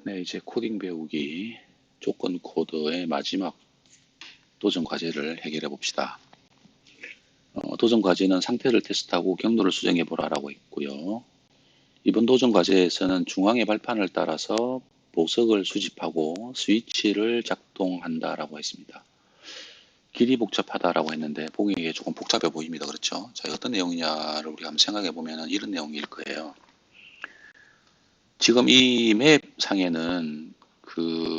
네, 이제 코딩 배우기 조건 코드의 마지막 도전 과제를 해결해 봅시다. 도전 과제는 상태를 테스트하고 경로를 수정해 보라라고 있고요. 이번 도전 과제에서는 중앙의 발판을 따라서 보석을 수집하고 스위치를 작동한다라고 했습니다. 길이 복잡하다라고 했는데 보기에 조금 복잡해 보입니다. 그렇죠? 자, 어떤 내용이냐를 우리가 한번 생각해 보면 이런 내용일 거예요. 지금 이 맵 상에는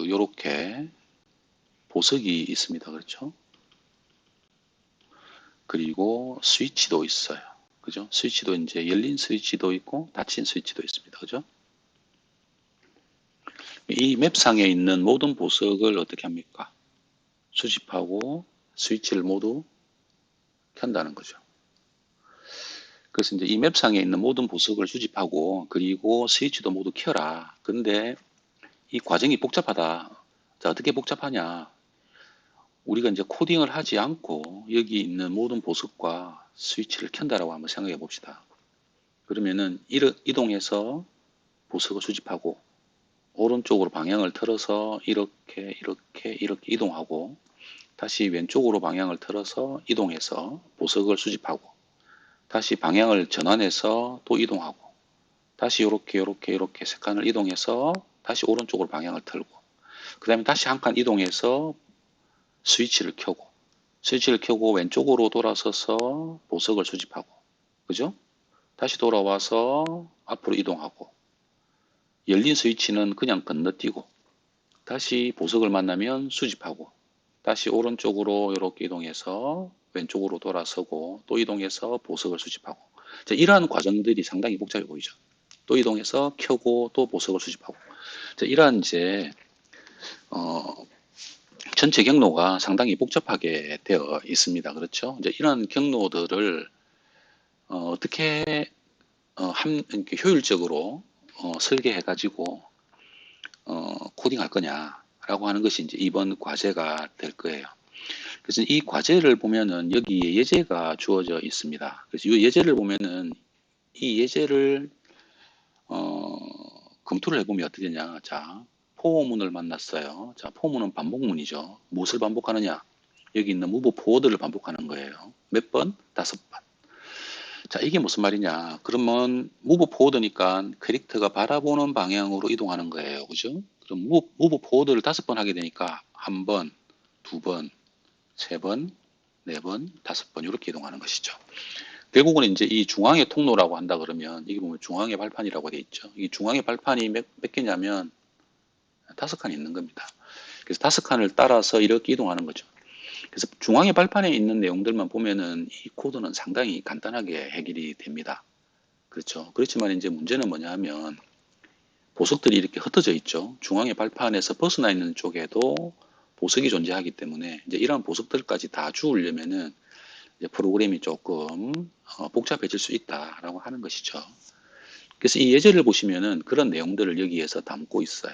요렇게 보석이 있습니다. 그렇죠? 그리고 스위치도 있어요. 그죠? 스위치도 이제 열린 스위치도 있고 닫힌 스위치도 있습니다. 그죠? 이 맵상에 있는 모든 보석을 어떻게 합니까? 수집하고 스위치를 모두 켠다는 거죠. 그래서 이제 이 맵상에 있는 모든 보석을 수집하고 그리고 스위치도 모두 켜라. 근데 이 과정이 복잡하다. 자, 어떻게 복잡하냐? 우리가 이제 코딩을 하지 않고 여기 있는 모든 보석과 스위치를 켠다라고 한번 생각해 봅시다. 그러면은 이동해서 보석을 수집하고 오른쪽으로 방향을 틀어서 이렇게 이동하고 다시 왼쪽으로 방향을 틀어서 이동해서 보석을 수집하고 다시 방향을 전환해서 또 이동하고 다시 이렇게 세 칸을 이동해서 다시 오른쪽으로 방향을 틀고 그 다음에 다시 한 칸 이동해서 스위치를 켜고 왼쪽으로 돌아서서 보석을 수집하고 그죠? 다시 돌아와서 앞으로 이동하고 열린 스위치는 그냥 건너뛰고 다시 보석을 만나면 수집하고 다시 오른쪽으로 이렇게 이동해서 왼쪽으로 돌아서고 또 이동해서 보석을 수집하고 자, 이러한 과정들이 상당히 복잡해 보이죠. 또 이동해서 켜고 또 보석을 수집하고 자, 이러한 이제 전체 경로가 상당히 복잡하게 되어 있습니다. 그렇죠? 이제 이런 경로들을 어떻게 이렇게 효율적으로 설계해 가지고 코딩할 거냐라고 하는 것이 이제 이번 과제가 될 거예요. 그래서 이 과제를 보면은 여기에 예제가 주어져 있습니다. 그래서 이 예제를 보면은 이 예제를 어, 검토를 해보면 어떻게 되냐. 자, 포문을 만났어요. 자, 포문은 반복문이죠. 무엇을 반복하느냐? 여기 있는 무브 포워드를 반복하는 거예요. 몇 번? 5번. 자, 이게 무슨 말이냐? 그러면 무브 포워드니까 캐릭터가 바라보는 방향으로 이동하는 거예요. 그죠? 그럼 무브 포워드를 5번 하게 되니까 한 번, 두 번, 세 번, 네 번, 5번 이렇게 이동하는 것이죠. 결국은 이제 이 중앙의 통로라고 한다 그러면 여기 보면 중앙의 발판이라고 되어 있죠. 이 중앙의 발판이 몇 개냐면 5칸이 있는 겁니다. 그래서 5칸을 따라서 이렇게 이동하는 거죠. 그래서 중앙의 발판에 있는 내용들만 보면은 이 코드는 상당히 간단하게 해결이 됩니다. 그렇죠. 그렇지만 이제 문제는 뭐냐 하면 보석들이 이렇게 흩어져 있죠. 중앙의 발판에서 벗어나 있는 쪽에도 보석이 존재하기 때문에 이제 이러한 보석들까지 다 주우려면은 이제 프로그램이 조금 복잡해질 수 있다라고 하는 것이죠. 그래서 이 예제를 보시면은 그런 내용들을 여기에서 담고 있어요.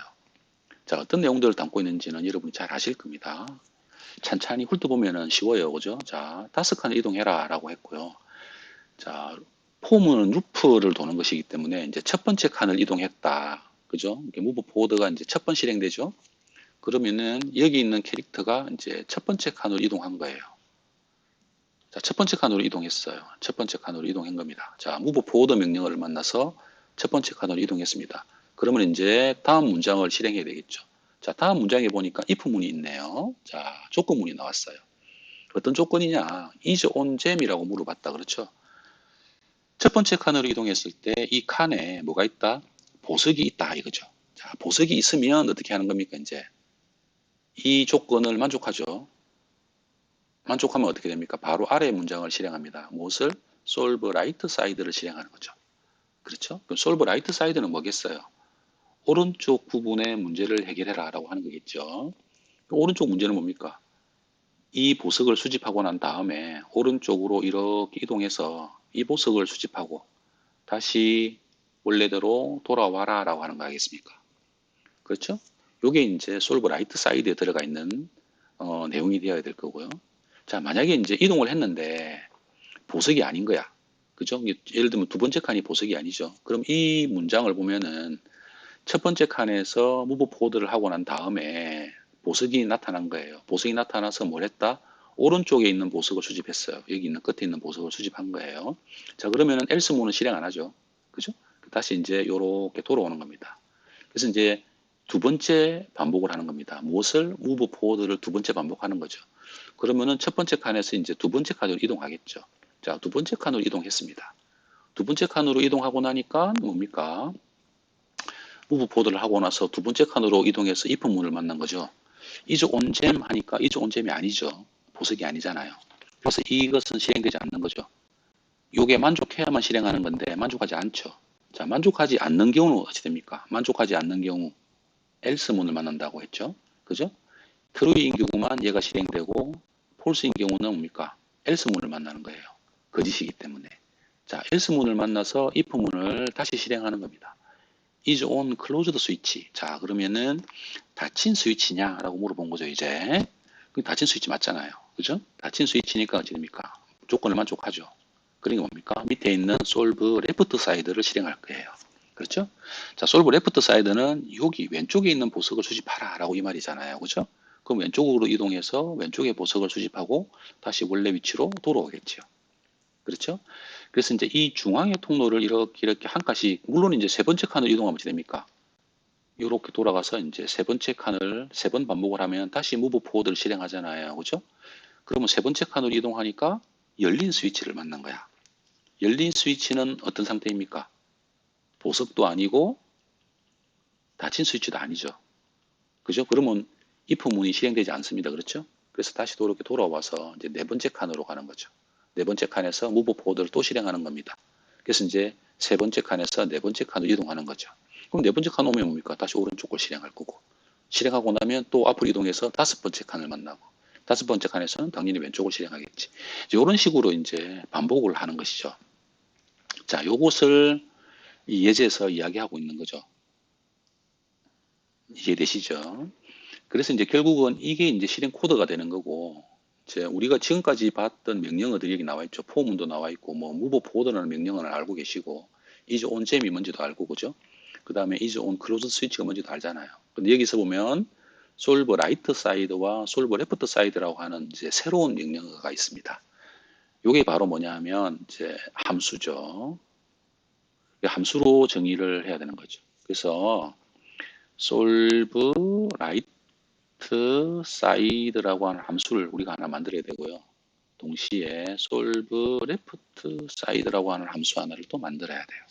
자, 어떤 내용들을 담고 있는지는 여러분이 잘 아실 겁니다. 찬찬히 훑어보면은 쉬워요. 그죠? 자, 5칸을 이동해라 라고 했고요. 자, 폼은 루프를 도는 것이기 때문에 이제 첫 번째 칸을 이동했다. 그죠? 이렇게 무브 포워드가 이제 첫 번 실행되죠. 그러면은 여기 있는 캐릭터가 이제 첫 번째 칸으로 이동한 거예요. 자, 첫 번째 칸으로 이동했어요. 첫 번째 칸으로 이동한 겁니다. 자, move forward 명령어를 만나서 첫 번째 칸으로 이동했습니다. 그러면 이제 다음 문장을 실행해야 되겠죠. 자, 다음 문장에 보니까 if문이 있네요. 자, 조건문이 나왔어요. 어떤 조건이냐? is on gem이라고 물어봤다. 그렇죠? 첫 번째 칸으로 이동했을 때 이 칸에 뭐가 있다? 보석이 있다 이거죠. 자, 보석이 있으면 어떻게 하는 겁니까? 이제 이 조건을 만족하죠. 만족하면 어떻게 됩니까? 바로 아래 문장을 실행합니다. 무엇을? solve right side를 실행하는 거죠. 그렇죠? 그럼 solve right side는 뭐겠어요? 오른쪽 부분의 문제를 해결해라 라고 하는 거겠죠. 오른쪽 문제는 뭡니까? 이 보석을 수집하고 난 다음에 오른쪽으로 이렇게 이동해서 이 보석을 수집하고 다시 원래대로 돌아와라 라고 하는 거 아니겠습니까? 그렇죠? 요게 이제 solve right side에 들어가 있는 내용이 되어야 될 거고요. 자, 만약에 이제 이동을 했는데 보석이 아닌 거야. 그죠? 예를 들면 두 번째 칸이 보석이 아니죠. 그럼 이 문장을 보면은 첫 번째 칸에서 무브 포워드를 하고 난 다음에 보석이 나타난 거예요. 보석이 나타나서 뭘 했다? 오른쪽에 있는 보석을 수집했어요. 여기 있는 끝에 있는 보석을 수집한 거예요. 자, 그러면은 else move는 실행 안 하죠. 그죠? 다시 이제 요렇게 돌아오는 겁니다. 그래서 이제 두 번째 반복을 하는 겁니다. 무엇을? move forward를 두 번째 반복하는 거죠. 그러면은 첫 번째 칸에서 이제 두 번째 칸으로 이동하겠죠. 자, 두 번째 칸으로 이동했습니다. 두 번째 칸으로 이동하고 나니까 뭡니까? move forward를 하고 나서 두 번째 칸으로 이동해서 if 문을 만난 거죠. is on gem 하니까 is on gem이 아니죠. 보석이 아니잖아요. 그래서 이것은 실행되지 않는 거죠. 요게 만족해야만 실행하는 건데 만족하지 않죠. 자, 만족하지 않는 경우는 어찌 됩니까? 만족하지 않는 경우 else 문을 만난다고 했죠. 그죠? true인 경우만 얘가 실행되고 false인 경우는 뭡니까? else 문을 만나는 거예요. 거짓이기 때문에. 자, else 문을 만나서 if 문을 다시 실행하는 겁니다. is on closed switch. 자, 그러면은 닫힌 스위치냐라고 물어본 거죠, 이제. 닫힌 스위치 맞잖아요. 그죠? 닫힌 스위치니까 어찌 됩니까? 조건을 만족하죠. 그러니까 뭡니까? 밑에 있는 solve left side를 실행할 거예요. 그렇죠? 자, solve left side는 여기 왼쪽에 있는 보석을 수집하라 라고 이 말이잖아요. 그죠? 그럼 왼쪽으로 이동해서 왼쪽에 보석을 수집하고 다시 원래 위치로 돌아오겠죠. 그렇죠? 그래서 이제 이 중앙의 통로를 이렇게 한 칸씩, 물론 이제 세 번째 칸으로 이동하면 어떻게 됩니까? 이렇게 돌아가서 이제 세 번째 칸을 세 번 반복을 하면 다시 move forward를 실행하잖아요. 그죠? 그러면 세 번째 칸으로 이동하니까 열린 스위치를 만난 거야. 열린 스위치는 어떤 상태입니까? 보석도 아니고 닫힌 스위치도 아니죠. 그죠? 그러면 if 문이 실행되지 않습니다. 그렇죠? 그래서 다시 이렇게 돌아와서 이제 네 번째 칸으로 가는 거죠. 네 번째 칸에서 move forward를 또 실행하는 겁니다. 그래서 이제 세 번째 칸에서 네 번째 칸으로 이동하는 거죠. 그럼 네 번째 칸 오면 뭡니까? 다시 오른쪽을 실행할 거고. 실행하고 나면 또 앞으로 이동해서 다섯 번째 칸을 만나고. 다섯 번째 칸에서는 당연히 왼쪽을 실행하겠지. 이런 식으로 이제 반복을 하는 것이죠. 자, 요것을 이 예제에서 이야기하고 있는 거죠. 이해되시죠? 그래서 이제 결국은 이게 이제 실행 코드가 되는 거고, 이제 우리가 지금까지 봤던 명령어들이 여기 나와 있죠. 포문도 나와 있고, 뭐 move forward라는 명령어는 알고 계시고, is on jam이 뭔지도 알고, 그죠? 그 다음에 is on close switch가 뭔지도 알잖아요. 근데 여기서 보면 solve right side와 solve left side라고 하는 이제 새로운 명령어가 있습니다. 이게 바로 뭐냐 하면 이제 함수죠. 함수로 정의를 해야 되는 거죠. 그래서 solve right side라고 하는 함수를 우리가 하나 만들어야 되고요. 동시에 solve left side라고 하는 함수 하나를 또 만들어야 돼요.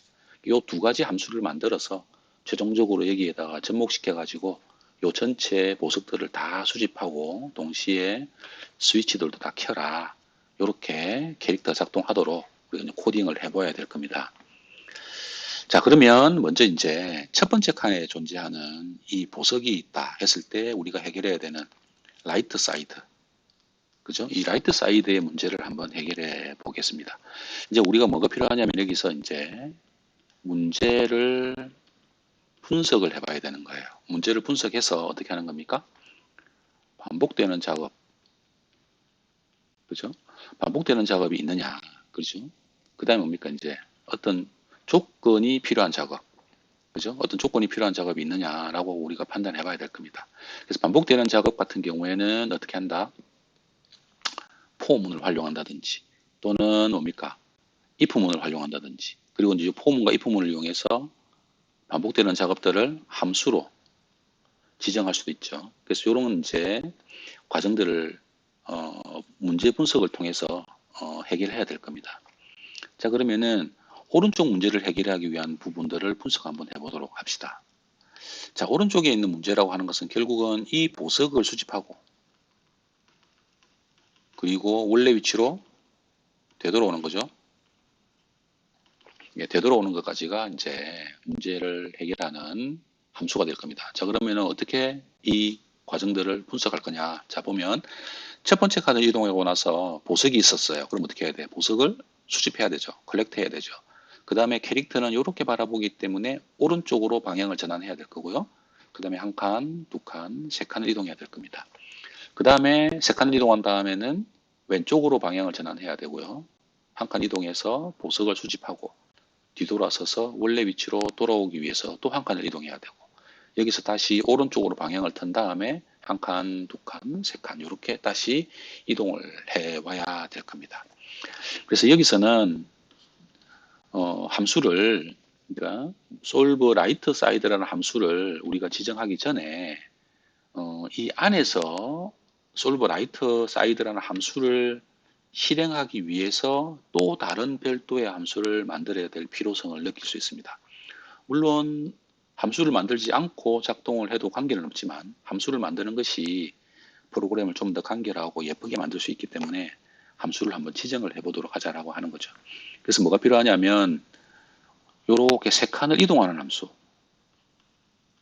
이 두 가지 함수를 만들어서 최종적으로 여기에다가 접목시켜 가지고 요 전체 보석들을 다 수집하고 동시에 스위치들도 다 켜라. 이렇게 캐릭터 작동하도록 우리가 코딩을 해봐야 될 겁니다. 자, 그러면 먼저 이제 첫 번째 칸에 존재하는 이 보석이 있다 했을 때 우리가 해결해야 되는 라이트 사이드. 그죠? 이 라이트 사이드의 문제를 한번 해결해 보겠습니다. 이제 우리가 뭐가 필요하냐면 여기서 이제 문제를 분석을 해봐야 되는 거예요. 문제를 분석해서 어떻게 하는 겁니까? 반복되는 작업. 그죠? 반복되는 작업이 있느냐. 그죠? 그 다음에 뭡니까? 이제 어떤 조건이 필요한 작업. 그죠? 어떤 조건이 필요한 작업이 있느냐라고 우리가 판단해 봐야 될 겁니다. 그래서 반복되는 작업 같은 경우에는 어떻게 한다? 포문을 활용한다든지 또는 뭡니까? if문을 활용한다든지 그리고 이제 포문과 if문을 이용해서 반복되는 작업들을 함수로 지정할 수도 있죠. 그래서 이런 이제 과정들을 문제 분석을 통해서 해결해야 될 겁니다. 자, 그러면은 오른쪽 문제를 해결하기 위한 부분들을 분석 한번 해보도록 합시다. 자, 오른쪽에 있는 문제라고 하는 것은 결국은 이 보석을 수집하고 그리고 원래 위치로 되돌아오는 거죠. 예, 되돌아오는 것까지가 이제 문제를 해결하는 함수가 될 겁니다. 자, 그러면은 어떻게 이 과정들을 분석할 거냐. 자, 보면 첫 번째 칸을 이동하고 나서 보석이 있었어요. 그럼 어떻게 해야 돼? 보석을 수집해야 되죠. 컬렉트 해야 되죠. 그 다음에 캐릭터는 이렇게 바라보기 때문에 오른쪽으로 방향을 전환해야 될 거고요. 그 다음에 한 칸, 두 칸, 세 칸을 이동해야 될 겁니다. 그 다음에 세 칸을 이동한 다음에는 왼쪽으로 방향을 전환해야 되고요. 한 칸 이동해서 보석을 수집하고 뒤돌아서서 원래 위치로 돌아오기 위해서 또 한 칸을 이동해야 되고, 여기서 다시 오른쪽으로 방향을 튼 다음에 한 칸, 두 칸, 세 칸 이렇게 다시 이동을 해 와야 될 겁니다. 그래서 여기서는 함수를, 그러니까 solve right side라는 함수를 우리가 지정하기 전에 이 안에서 solve right side라는 함수를 실행하기 위해서 또 다른 별도의 함수를 만들어야 될 필요성을 느낄 수 있습니다. 물론 함수를 만들지 않고 작동을 해도 관계는 없지만, 함수를 만드는 것이 프로그램을 좀 더 간결하고 예쁘게 만들 수 있기 때문에 함수를 한번 지정을 해보도록 하자라고 하는 거죠. 그래서 뭐가 필요하냐면 요렇게 세 칸을 이동하는 함수,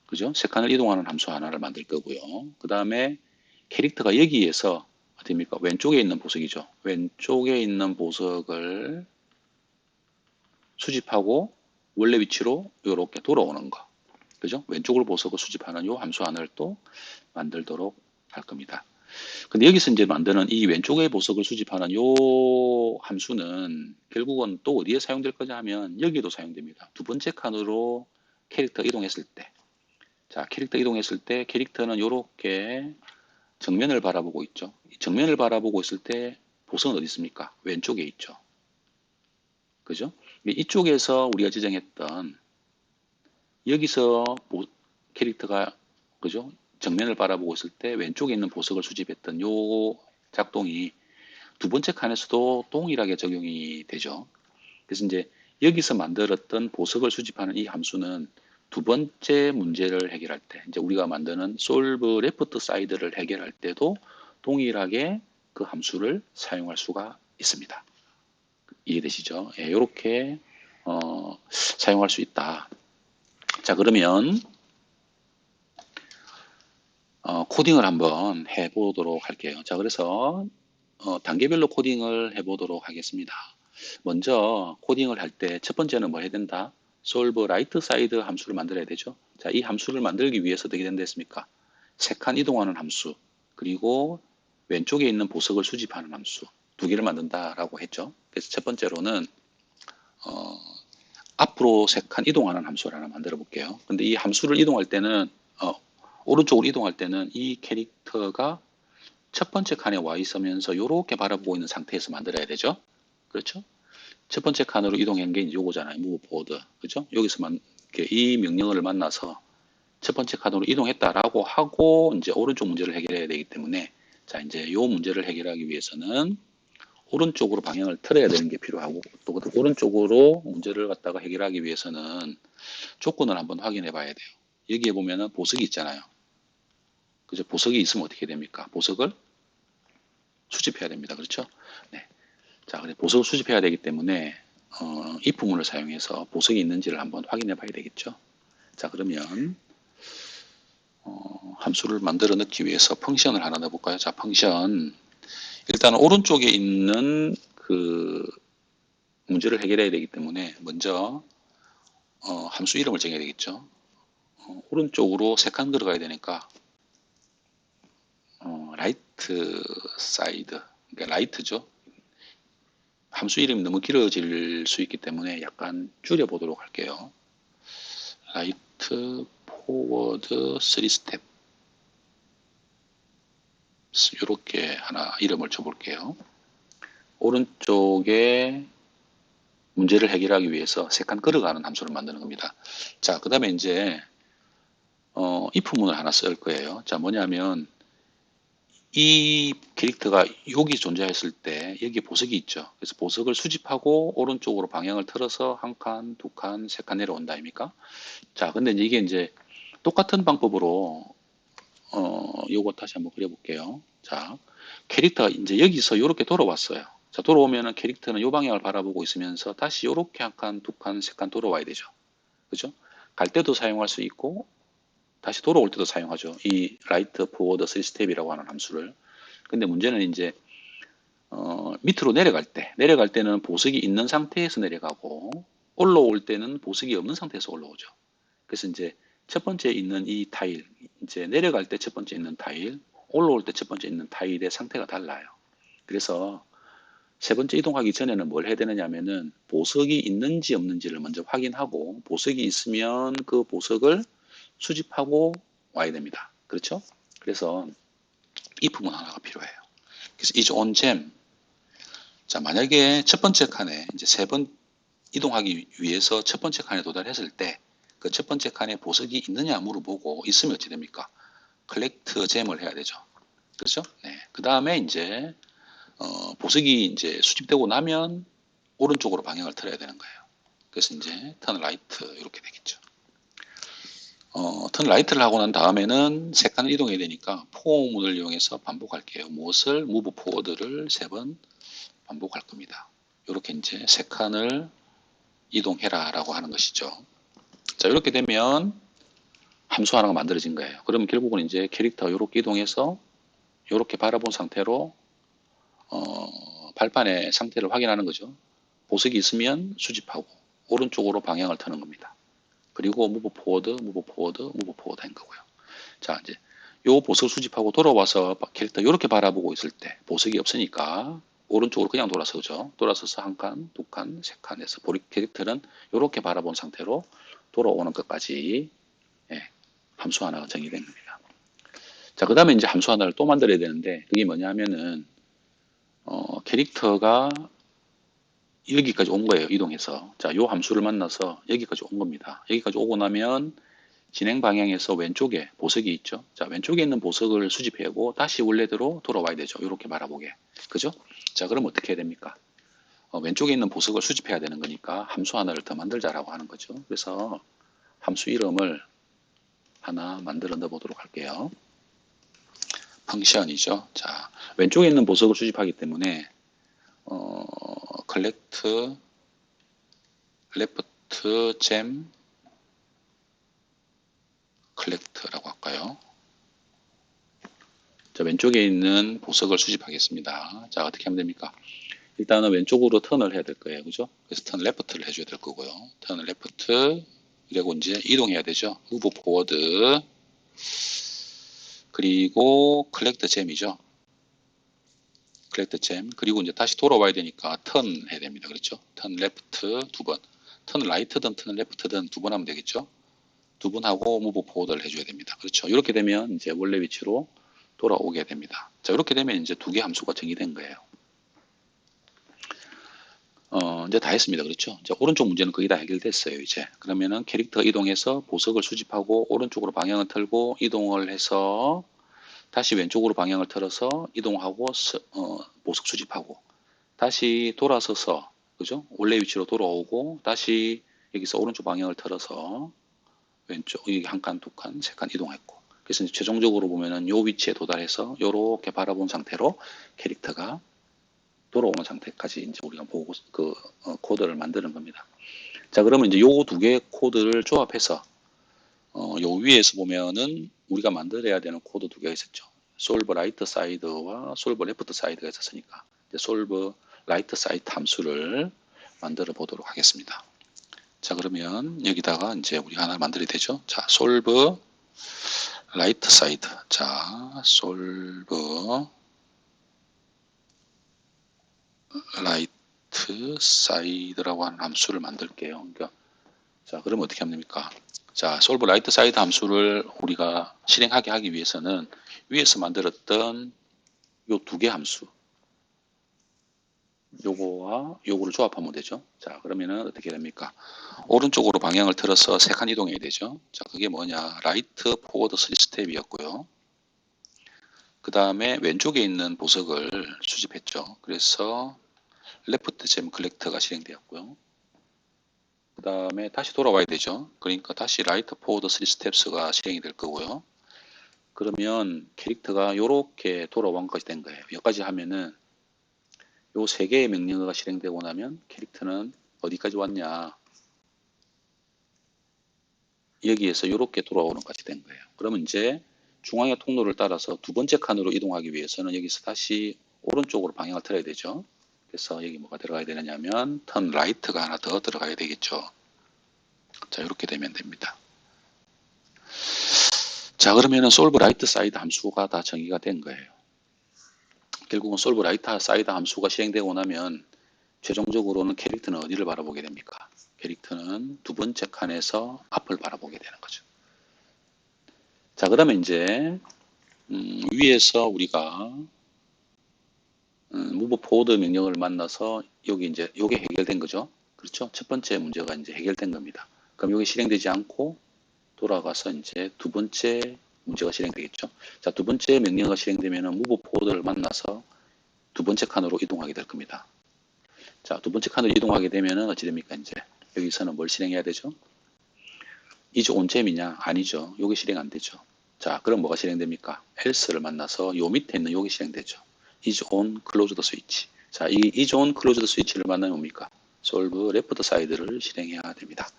그죠? 세 칸을 이동하는 함수 하나를 만들 거고요. 그 다음에 캐릭터가 여기에서 어디입니까? 왼쪽에 있는 보석이죠. 왼쪽에 있는 보석을 수집하고 원래 위치로 이렇게 돌아오는 거, 그죠? 왼쪽으로 보석을 수집하는 요 함수 하나를 또 만들도록 할 겁니다. 근데 여기서 이제 만드는 이 왼쪽의 보석을 수집하는 요 함수는 결국은 또 어디에 사용될 거냐 하면 여기도 사용됩니다. 두 번째 칸으로 캐릭터 이동했을 때, 자, 캐릭터 이동했을 때 캐릭터는 이렇게 정면을 바라보고 있죠. 정면을 바라보고 있을 때 보석은 어디 있습니까? 왼쪽에 있죠. 그죠? 이쪽에서 우리가 지정했던, 여기서 캐릭터가, 그죠? 정면을 바라보고 있을 때 왼쪽에 있는 보석을 수집했던 요 작동이 두 번째 칸에서도 동일하게 적용이 되죠. 그래서 이제 여기서 만들었던 보석을 수집하는 이 함수는 두 번째 문제를 해결할 때, 이제 우리가 만드는 solve left side를 해결할 때도 동일하게 그 함수를 사용할 수가 있습니다. 이해되시죠? 예, 이렇게 사용할 수 있다. 자, 그러면 코딩을 한번 해보도록 할게요. 자, 그래서 단계별로 코딩을 해보도록 하겠습니다. 먼저 코딩을 할 때 첫 번째는 뭐 해야 된다? solve right side 함수를 만들어야 되죠. 자, 이 함수를 만들기 위해서 어떻게 된다 했습니까? 세 칸 이동하는 함수, 그리고 왼쪽에 있는 보석을 수집하는 함수 두 개를 만든다라고 했죠. 그래서 첫 번째로는 앞으로 세 칸 이동하는 함수를 하나 만들어 볼게요. 근데 이 함수를 이동할 때는 오른쪽으로 이동할 때는 이 캐릭터가 첫 번째 칸에 와 있으면서 이렇게 바라보고 있는 상태에서 만들어야 되죠. 그렇죠? 첫 번째 칸으로 이동한 게 이거잖아요. move forward. 그죠? 여기서만 이 명령어를 만나서 첫 번째 칸으로 이동했다라고 하고 이제 오른쪽 문제를 해결해야 되기 때문에, 자, 이제 이 문제를 해결하기 위해서는 오른쪽으로 방향을 틀어야 되는 게 필요하고, 또 오른쪽으로 문제를 갖다가 해결하기 위해서는 조건을 한번 확인해 봐야 돼요. 여기에 보면은 보석이 있잖아요. 그죠? 보석이 있으면 어떻게 됩니까? 보석을 수집해야 됩니다. 그렇죠? 네. 자, 근데 보석을 수집해야 되기 때문에 if문을 사용해서 보석이 있는지를 한번 확인해 봐야 되겠죠. 자, 그러면 함수를 만들어 넣기 위해서 펑션을 하나 넣어볼까요? 자, 펑션. 일단 오른쪽에 있는 그 문제를 해결해야 되기 때문에 먼저 함수 이름을 정해야 되겠죠. 오른쪽으로 세 칸 들어가야 되니까 right side, 그러니까 right죠. 함수 이름이 너무 길어질 수 있기 때문에 약간 줄여보도록 할게요. right forward 3step, 이렇게 하나 이름을 줘볼게요. 오른쪽에 문제를 해결하기 위해서 세 칸 걸어가는 함수를 만드는 겁니다. 자, 그 다음에 이제 if문을 하나 쓸 거예요. 자, 뭐냐면 이 캐릭터가 여기 존재했을 때 여기 보석이 있죠. 그래서 보석을 수집하고 오른쪽으로 방향을 틀어서 한 칸, 두 칸, 세 칸 내려온다 아닙니까? 자, 근데 이게 이제 똑같은 방법으로 요거 다시 한번 그려볼게요. 자, 캐릭터가 이제 여기서 이렇게 돌아왔어요. 자, 돌아오면은 캐릭터는 요 방향을 바라보고 있으면서 다시 요렇게 한 칸, 두 칸, 세 칸 돌아와야 되죠. 그죠? 갈 때도 사용할 수 있고 다시 돌아올 때도 사용하죠. 이 라이트 포워드 3스텝이라고 하는 함수를. 근데 문제는 이제 밑으로 내려갈 때는 보석이 있는 상태에서 내려가고 올라올 때는 보석이 없는 상태에서 올라오죠. 그래서 이제 첫 번째 있는 이 타일, 이제 내려갈 때 첫 번째 있는 타일, 올라올 때 첫 번째 있는 타일의 상태가 달라요. 그래서 세 번째 이동하기 전에는 뭘 해야 되느냐 하면은 보석이 있는지 없는지를 먼저 확인하고 보석이 있으면 그 보석을 수집하고 와야 됩니다. 그렇죠? 그래서 이 부분 하나가 필요해요. 그래서 is on gem. 자, 만약에 첫 번째 칸에 이제 세 번 이동하기 위해서 첫 번째 칸에 도달했을 때 그 첫 번째 칸에 보석이 있느냐 물어보고 있으면 어찌 됩니까? collect gem을 해야 되죠. 그렇죠? 네. 그 다음에 이제 보석이 이제 수집되고 나면 오른쪽으로 방향을 틀어야 되는 거예요. 그래서 이제 turn right 이렇게 되겠죠. turn right를 하고 난 다음에는 세 칸을 이동해야 되니까 포문을 이용해서 반복할게요. 무엇을 move forward를 세 번 반복할 겁니다. 이렇게 이제 세 칸을 이동해라 라고 하는 것이죠. 자, 이렇게 되면 함수 하나가 만들어진 거예요. 그러면 결국은 이제 캐릭터가 이렇게 이동해서 이렇게 바라본 상태로 발판의 상태를 확인하는 거죠. 보석이 있으면 수집하고 오른쪽으로 방향을 트는 겁니다. 그리고 move forward, move forward, move forward 한 거고요. 자, 이제 요 보석 수집하고 돌아와서 캐릭터 이렇게 바라보고 있을 때 보석이 없으니까 오른쪽으로 그냥 돌아서죠. 돌아서서 한 칸, 두 칸, 세 칸에서 캐릭터는 이렇게 바라본 상태로 돌아오는 것까지 함수 하나가 정의된 겁니다. 자, 그 다음에 이제 함수 하나를 또 만들어야 되는데 그게 뭐냐 하면은 캐릭터가 여기까지 온 거예요. 이동해서. 자, 요 함수를 만나서 여기까지 온 겁니다. 여기까지 오고 나면 진행 방향에서 왼쪽에 보석이 있죠. 자, 왼쪽에 있는 보석을 수집하고 다시 원래대로 돌아와야 되죠. 이렇게 바라보게. 그죠? 자, 그럼 어떻게 해야 됩니까? 왼쪽에 있는 보석을 수집해야 되는 거니까 함수 하나를 더 만들자라고 하는 거죠. 그래서 함수 이름을 하나 만들어 넣어 보도록 할게요. 펑션이죠. 자, 왼쪽에 있는 보석을 수집하기 때문에 collect left gem collect라고 할까요? 자, 왼쪽에 있는 보석을 수집하겠습니다. 자, 어떻게 하면 됩니까? 일단은 왼쪽으로 턴을 해야 될 거예요. 그죠? 그래서 턴 레프트를 해줘야 될 거고요. 턴 레프트, 그리고 이제 이동해야 되죠. move forward, 그리고 collect gem이죠. collect gem, 그리고 이제 다시 돌아와야 되니까 턴 해야 됩니다. 그렇죠? 턴 레프트 두 번, 턴 라이트든 턴 레프트든 두 번 하면 되겠죠? 두 번 하고 move forward를 해줘야 됩니다. 그렇죠? 이렇게 되면 이제 원래 위치로 돌아오게 됩니다. 자, 이렇게 되면 이제 두 개 함수가 정의된 거예요. 이제 다 했습니다. 그렇죠? 이제 오른쪽 문제는 거의 다 해결됐어요. 이제 그러면은 캐릭터 이동해서 보석을 수집하고 오른쪽으로 방향을 틀고 이동을 해서 다시 왼쪽으로 방향을 틀어서 이동하고 보석 수집하고 다시 돌아서서 그죠? 원래 위치로 돌아오고 다시 여기서 오른쪽 방향을 틀어서 왼쪽 여기 한 칸, 두 칸, 세 칸 이동했고 그래서 이제 최종적으로 보면은 요 위치에 도달해서 요렇게 바라본 상태로 캐릭터가 돌아오는 상태까지 이제 우리가 보고 코드를 만드는 겁니다. 자, 그러면 이제 요 두 개의 코드를 조합해서 요 위에서 보면은 우리가 만들어야 되는 코드 두 개가 있었죠. solve right side와 solve left side가 있었으니까 이제 solve right side 함수를 만들어 보도록 하겠습니다. 자, 그러면 여기다가 이제 우리가 하나 만들어야 되죠. 자, solve right side. 자, solve right side라고 하는 함수를 만들게요. 그러니까 자, 그러면 어떻게 하면 됩니까? 자, solve right side 함수를 우리가 실행하게 하기 위해서는 위에서 만들었던 요 두 개 함수 요거와 요거를 조합하면 되죠. 자, 그러면은 어떻게 됩니까? 오른쪽으로 방향을 틀어서 세 칸 이동해야 되죠. 자, 그게 뭐냐? right forward 3스텝이었고요. 그 다음에 왼쪽에 있는 보석을 수집했죠. 그래서 left gem collect가 실행되었고요. 그 다음에 다시 돌아와야 되죠. 그러니까 다시 right forward 3스텝스가 실행이 될 거고요. 그러면 캐릭터가 이렇게 돌아온 것이 된 거예요. 여기까지 하면은 요 세 개의 명령어가 실행되고 나면 캐릭터는 어디까지 왔냐? 여기에서 이렇게 돌아오는 것이 된 거예요. 그러면 이제 중앙의 통로를 따라서 두 번째 칸으로 이동하기 위해서는 여기서 다시 오른쪽으로 방향을 틀어야 되죠. 그래서 여기 뭐가 들어가야 되느냐면 turn right가 하나 더 들어가야 되겠죠. 자, 이렇게 되면 됩니다. 자, 그러면은 solve right side 함수가 다 정의가 된 거예요. 결국은 솔브 라이트 사이드 함수가 실행되고 나면 최종적으로는 캐릭터는 어디를 바라보게 됩니까? 캐릭터는 두 번째 칸에서 앞을 바라보게 되는 거죠. 자, 그러면 이제 위에서 우리가 move forward 명령을 만나서 여기 이제 요게 해결된 거죠. 그렇죠? 첫 번째 문제가 이제 해결된 겁니다. 그럼 여기 실행되지 않고 돌아가서 이제 두 번째 문제가 실행되겠죠. 자, 두 번째 명령어가 실행되면은 move forward를 만나서 두 번째 칸으로 이동하게 될 겁니다. 자, 두 번째 칸으로 이동하게 되면은 어찌 됩니까? 이제 여기서는 뭘 실행해야 되죠? is on 잼이냐? 아니죠. 여기 실행 안 되죠. 자, 그럼 뭐가 실행됩니까? else를 만나서 요 밑에 있는 여기 실행되죠. is on closed switch. 자, 이 is on closed switch를 만나면 뭡니까? solve left side를 실행해야 됩니다.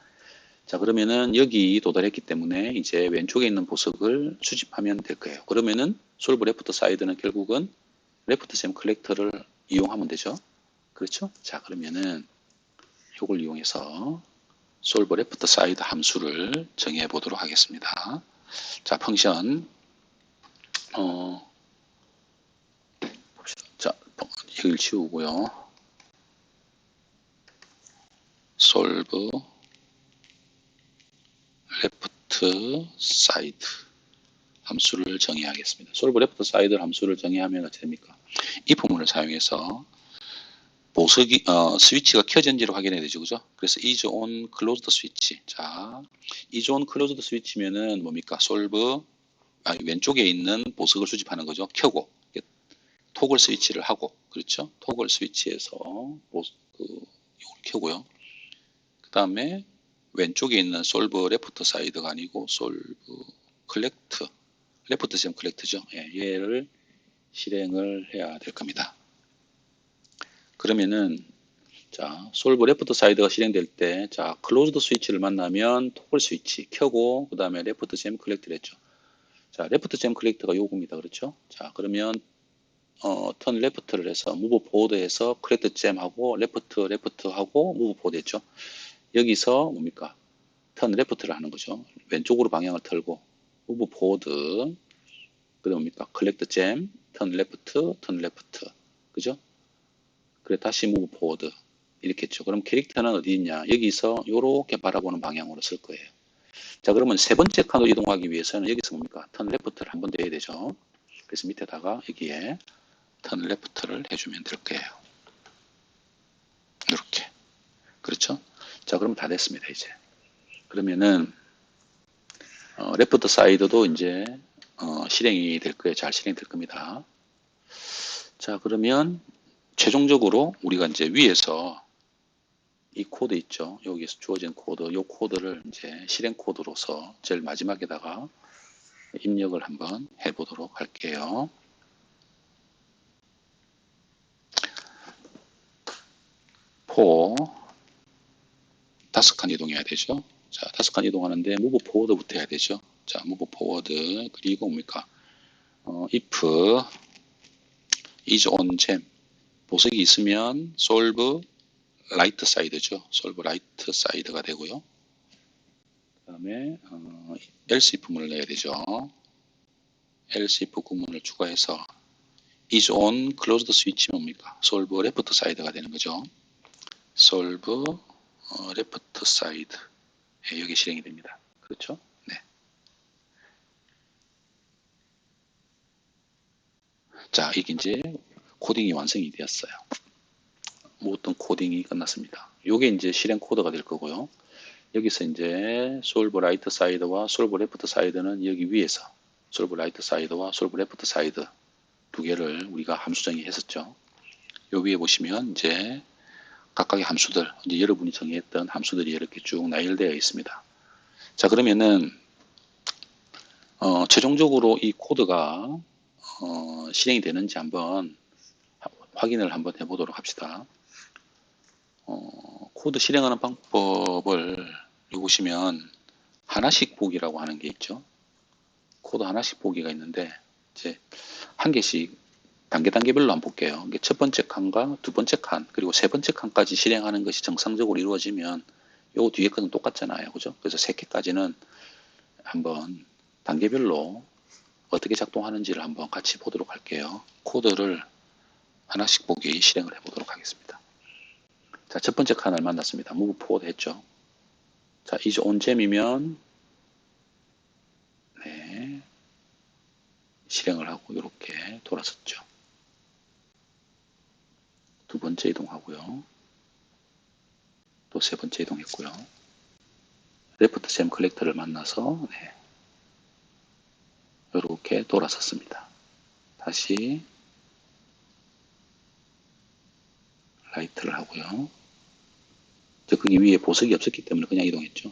자, 그러면은 여기 도달했기 때문에 이제 왼쪽에 있는 보석을 수집하면 될 거예요. 그러면은 solve left side는 결국은 left gem collector를 이용하면 되죠. 그렇죠? 자, 그러면은 이걸 이용해서 solve left side 함수를 정해 보도록 하겠습니다. 자, 펑션 봅시다. 자, 여기를 지우고요. solve left side 함수를 정의하겠습니다. solve left side 함수를 정의하면 어떻게 됩니까? if문을 사용해서 보석이 스위치가 켜진지를 확인해야 되죠, 그죠? 그래서 is on closed switch. 자, is on closed switch면은 뭡니까? solve 왼쪽에 있는 보석을 수집하는 거죠. 켜고 토글 스위치를 하고, 그렇죠? 토글 스위치에서 이걸 켜고요. 그 다음에 왼쪽에 있는 solve left side가 아니고 solve collect, left gem collect죠. 예, 얘를 실행을 해야 될 겁니다. 그러면은 자, solve left side가 실행될 때, 자, closed switch를 만나면 토글 스위치 켜고, 그 다음에 left gem collect를 했죠. 자, left gem collect가 요겁니다. 그렇죠? 자, 그러면 turn left를 해서 move forward해서 collect gem하고 left 하고 move forward 했죠. 여기서 뭡니까? turn left를 하는 거죠. 왼쪽으로 방향을 틀고 move forward, 그다음 뭡니까? collect gem, turn left, 그죠? 그래 다시 move forward 이렇게 했죠. 그럼 캐릭터는 어디 있냐? 여기서 요렇게 바라보는 방향으로 쓸 거예요. 자, 그러면 세 번째 칸으로 이동하기 위해서는 여기서 뭡니까? turn left를 한 번 더 해야 되죠. 그래서 밑에다가 여기에 turn left를 해주면 될 거예요. 이렇게. 그렇죠? 자, 그럼 다 됐습니다, 이제. 그러면은, 레프트 사이드도 이제, 실행이 될 거예요. 잘 실행될 겁니다. 자, 그러면, 최종적으로 우리가 이제 위에서 이 코드 있죠. 여기서 주어진 코드, 이 코드를 이제 실행 코드로서 제일 마지막에다가 입력을 한번 해보도록 할게요. 포, 5칸 이동해야 되죠. 자, 5칸 이동하는데 move forward부터 해야 되죠. 자, move forward, 그리고 뭡니까? if is on gem, 보석이 있으면 solve right side죠. solve right side가 되고요. 그 다음에 else if문을 넣어야 되죠. else if 구문을 추가해서 is on closed switch 뭡니까? solve left side가 되는 거죠. solve left side, 예, 여기 실행이 됩니다. 그렇죠? 네. 자, 이게 이제 코딩이 완성이 되었어요. 모든 코딩이 끝났습니다. 이게 이제 실행 코드가 될 거고요. 여기서 이제 solve right side와 solve left side는 여기 위에서 solve right side와 solve left side 두 개를 우리가 함수 정의했었죠. 여기 위에 보시면 이제 각각의 함수들, 이제 여러분이 정의했던 함수들이 이렇게 쭉 나열되어 있습니다. 자, 그러면은 최종적으로 이 코드가 실행이 되는지 한번 확인을 한번 해보도록 합시다. 코드 실행하는 방법을 여기 보시면 하나씩 보기라고 하는 게 있죠. 코드 하나씩 보기가 있는데 이제 한 개씩 단계별로 한번 볼게요. 이게 첫 번째 칸과 두 번째 칸 그리고 세 번째 칸까지 실행하는 것이 정상적으로 이루어지면 요 뒤에 거는 똑같잖아요. 그죠? 그래서 세 개까지는 한번 단계별로 어떻게 작동하는지를 한번 같이 보도록 할게요. 코드를 하나씩 보기 실행을 해보도록 하겠습니다. 자, 첫 번째 칸을 만났습니다. move forward 했죠. 자, is on gem이면 네, 실행을 하고 이렇게 돌아섰죠. 두 번째 이동하고요. 또 세 번째 이동했고요. 레프트 잼 컬렉터를 만나서 네, 이렇게 돌아섰습니다. 다시 라이트를 하고요. 거기 위에 보석이 없었기 때문에 그냥 이동했죠.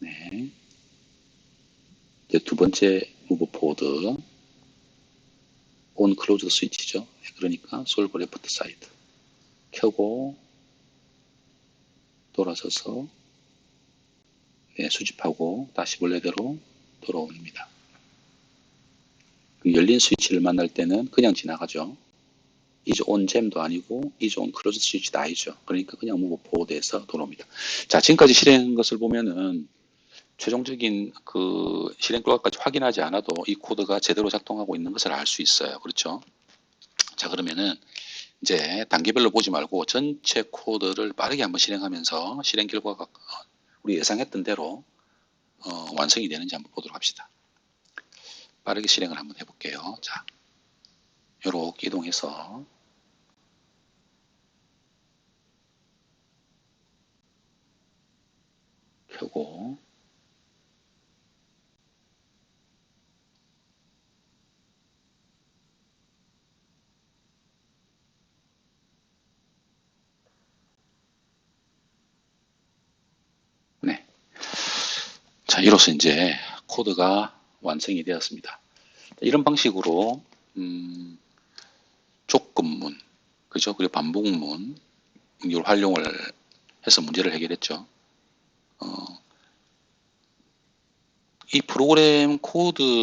네. 이제 두 번째 무브 포워드 온 클로즈 스위치죠. 그러니까 솔브 레프트 사이드 켜고 돌아서서 네, 수집하고 다시 원래대로 돌아옵니다. 열린 스위치를 만날 때는 그냥 지나가죠. is on gem도 아니고 is on closed switch도 아니죠. 그러니까 그냥 move forward에서 돌아옵니다. 자, 지금까지 실행한 것을 보면은 최종적인 그 실행 결과까지 확인하지 않아도 이 코드가 제대로 작동하고 있는 것을 알 수 있어요. 그렇죠? 자, 그러면은 이제 단계별로 보지 말고 전체 코드를 빠르게 한번 실행하면서 실행 결과가 우리 예상했던 대로 완성이 되는지 한번 보도록 합시다. 빠르게 실행을 한번 해볼게요. 자, 요렇게 이동해서 켜고 네. 자, 이로써 이제 코드가 완성이 되었습니다. 이런 방식으로 조건문, 그죠? 그리고 반복문 이걸 활용을 해서 문제를 해결했죠. 이 프로그램 코드는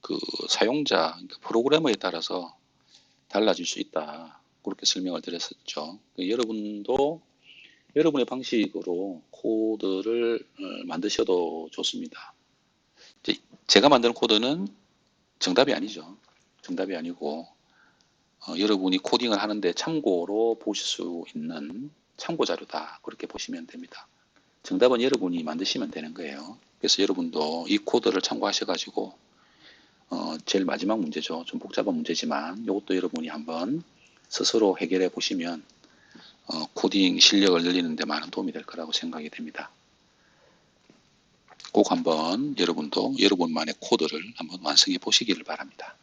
그 사용자, 그러니까 프로그래머에 따라서 달라질 수 있다. 그렇게 설명을 드렸었죠. 여러분도 여러분의 방식으로 코드를 만드셔도 좋습니다. 제가 만드는 코드는 정답이 아니죠. 정답이 아니고 여러분이 코딩을 하는데 참고로 보실 수 있는 참고 자료다. 그렇게 보시면 됩니다. 정답은 여러분이 만드시면 되는 거예요. 그래서 여러분도 이 코드를 참고하셔가지고 제일 마지막 문제죠. 좀 복잡한 문제지만 이것도 여러분이 한번 스스로 해결해 보시면 코딩 실력을 늘리는 데 많은 도움이 될 거라고 생각이 됩니다. 꼭 한번 여러분도 여러분만의 코드를 한번 완성해 보시기를 바랍니다.